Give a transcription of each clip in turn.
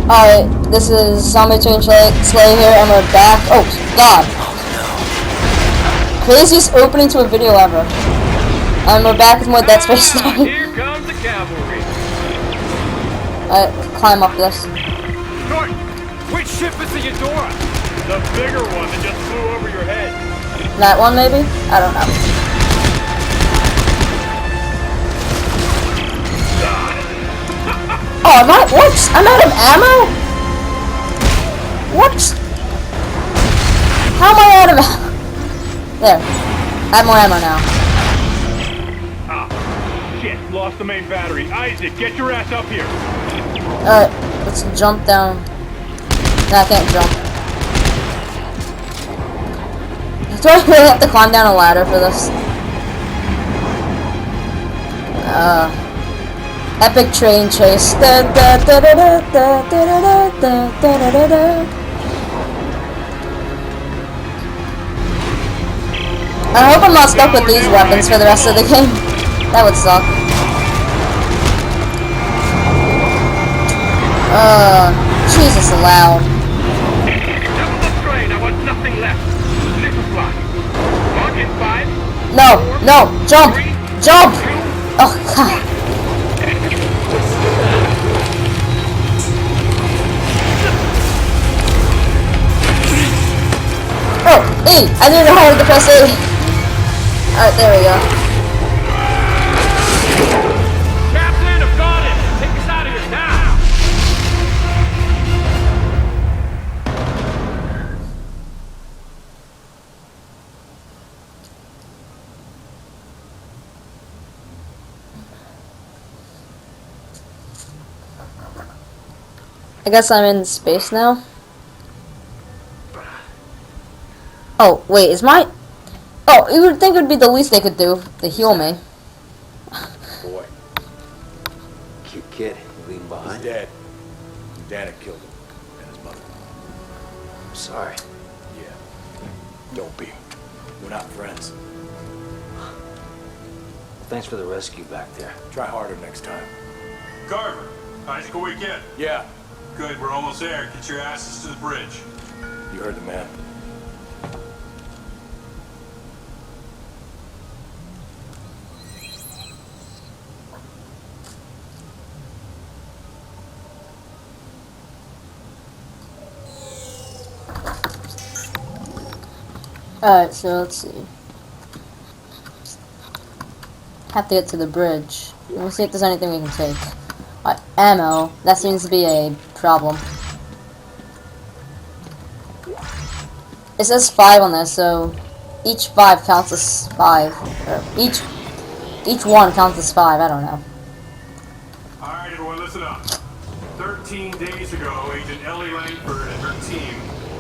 Alright, this is ZombieTrainSlayer here, and we're back. Oh, God. Craziest opening to a video ever. And we're back with more Dead Space 3. Here comes the cavalry. Alright, climb up this. Norton, which ship is the Eudora? The bigger one that just flew over your head. That one, maybe? I don't know. Oh, am I? What? I'm out of ammo? What? How am I out of ammo? There. I have more ammo now. Ah, shit. Lost the main battery. Isaac, get your ass up here. Alright, let's jump down. No, I can't jump. Do I really have to climb down a ladder for this? Epic train chase. I hope I'm not stuck with these weapons for the rest of the game. That would suck. Jesus allowed. Double the strain. I want nothing left. Little fly. Mark in 5. No, no, jump! Jump! Oh, God. Oh, E! I didn't know how to press E. Alright, there we go. Captain, I've got it. Take us out of here now. I guess I'm in space now. Oh, wait, is my... Oh, you would think it would be the least they could do to heal me. Boy. Cute kid. Leaving behind? He's dead. Dad had killed him. And his mother. I'm sorry. Yeah. Don't be. We're not friends. Thanks for the rescue back there. Try harder next time. Carver, Isaac a weekend. Yeah. Good, we're almost there. Get your asses to the bridge. You heard the man. Alright, so let's see. Have to get to the bridge. We'll see if there's anything we can take. Ammo. That seems to be a problem. It says 5 on this, so each 5 counts as 5. Or each one counts as 5. I don't know. All right, everyone, listen up. 13 days ago, Agent Ellie Langford and her team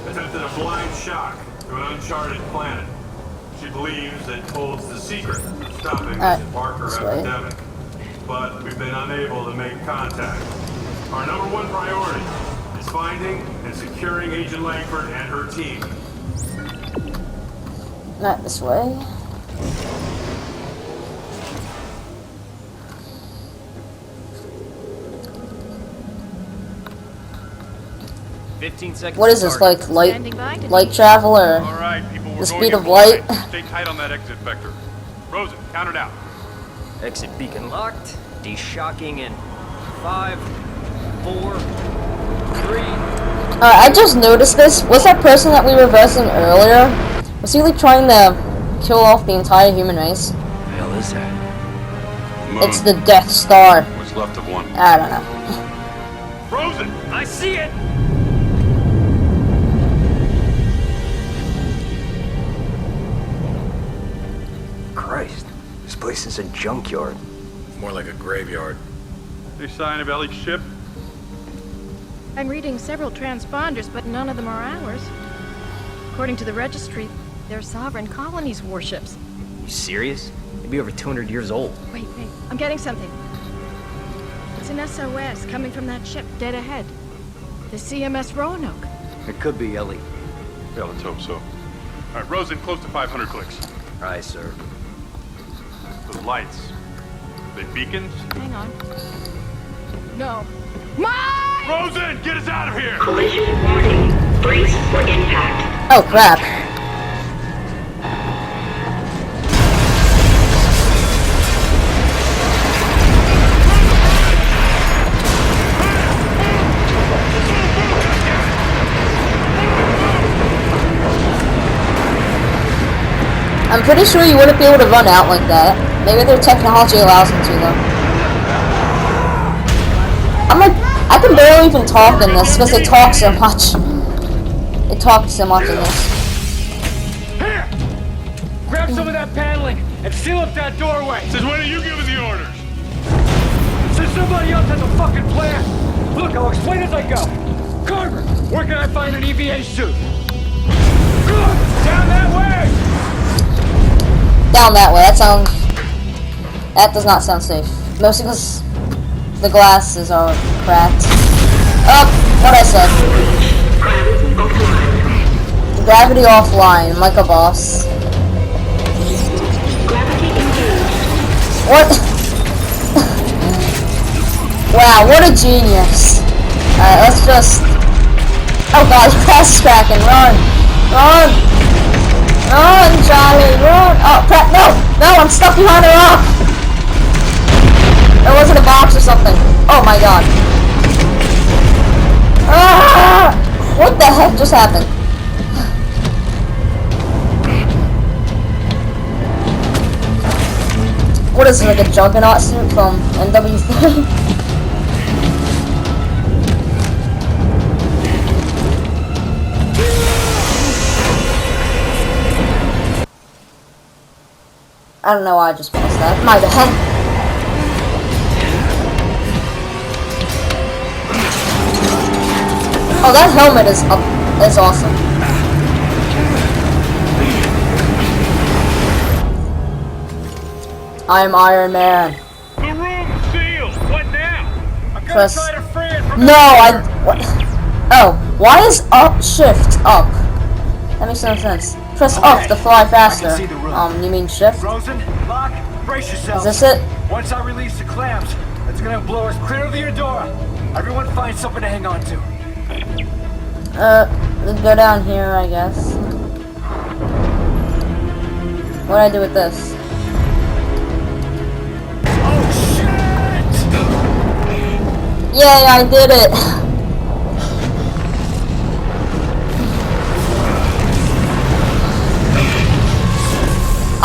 attempted a blind shock to an uncharted planet. She believes it holds the secret of stopping this Barker epidemic. But we've been unable to make contact. Our number one priority is finding and securing Agent Langford and her team. Not this way. What is this, like light travel or All right, people, we're the going speed in of full light? height. Stay tight on that exit vector. Rosen, count it out. Exit beacon locked. Deshocking in 5, 4, 3. I just noticed this. Was that person that we were versing earlier? Was he like trying to kill off the entire human race? What the hell is that? It's the Death Star. What's left of one? I don't know. Rosen! I see it! Christ, this place is a junkyard. More like a graveyard. Any sign of Ellie's ship? I'm reading several transponders, but none of them are ours. According to the registry, they're sovereign colonies' warships. You serious? They'd be over 200 years old. Wait, I'm getting something. It's an SOS coming from that ship dead ahead. The CMS Roanoke. It could be Ellie. Yeah, let's hope so. All right, Rosen, close to 500 clicks. Aye, sir. Those lights. They beacons? Hang on. No. Mike! Rosen, get us out of here! Collision warning. Brace for impact. Oh crap. I'm pretty sure you wouldn't be able to run out like that. Maybe their technology allows them to though. I'm like, I can barely even talk in this because they talk so much. They talk so much in this. Here! Grab some of that paneling and seal up that doorway. Says, when are you giving the orders? Since somebody else has a fucking plan. Look, I'll explain as I go. Carver, where can I find an EVA suit? Good! Down that way! Down that way. That does not sound safe. Mostly because the glasses are cracked. Oh, what I said. Gravity offline, like a boss. What? Wow, what a genius. Alright, let's just... Oh god, glass is cracking. Run! Run! Run, Charlie, run! Oh, crap, no! No, I'm stuck behind a rock! There wasn't a box or something. Oh my god. Ah! What the heck just happened? What is it, like a Juggernaut suit from NW3? I don't know why I just pressed that. My bad. Oh, that helmet is awesome. I'm Iron Man. The room's sealed. What now? I'm gonna Press. try to free it from No, what? Oh, why is up shift up? That makes no sense. Press up to fly faster. I can see the room. You mean shift? Rosen, lock, brace yourself. Is this it? Once I release the clamps, it's gonna blow us clear of the Eudora. Everyone find something to hang on to. Let's go down here, I guess. What do I do with this? Oh shit! Yay, I did it!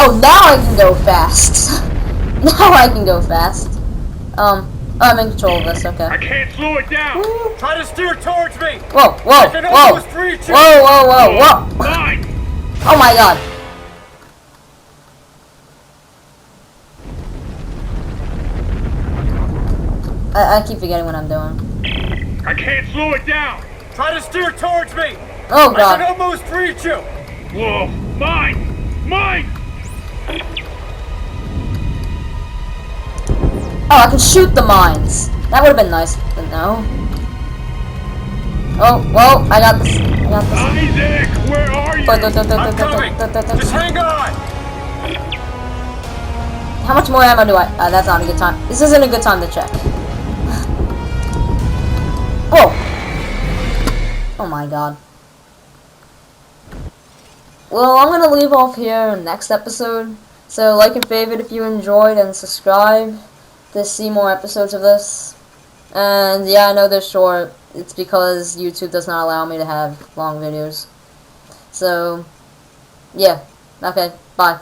Oh, now I can go fast. Now I can go fast. Oh, I'm in control of this, I okay. can't slow it down. Try to steer towards me. Whoa, whoa, can whoa! almost reach it. Whoa, whoa, whoa, whoa! Mine. Oh my god! I keep forgetting what I'm doing. I can't slow it down. Try to steer towards me. Oh I god! can almost reach you. Whoa, mine. Mine. Oh, I can shoot the mines. That would have been nice, but no. Oh, whoa! I got this. I got this. Isaac, where are you? I'm coming. Just hang on. How much more ammo do I? That's not a good time. This isn't a good time to check. Whoa! Oh my god. Well, I'm gonna leave off here in the next episode. So like and favorite if you enjoyed, and subscribe to see more episodes of this. And yeah, I know they're short. It's because YouTube does not allow me to have long videos. So yeah. Okay. Bye.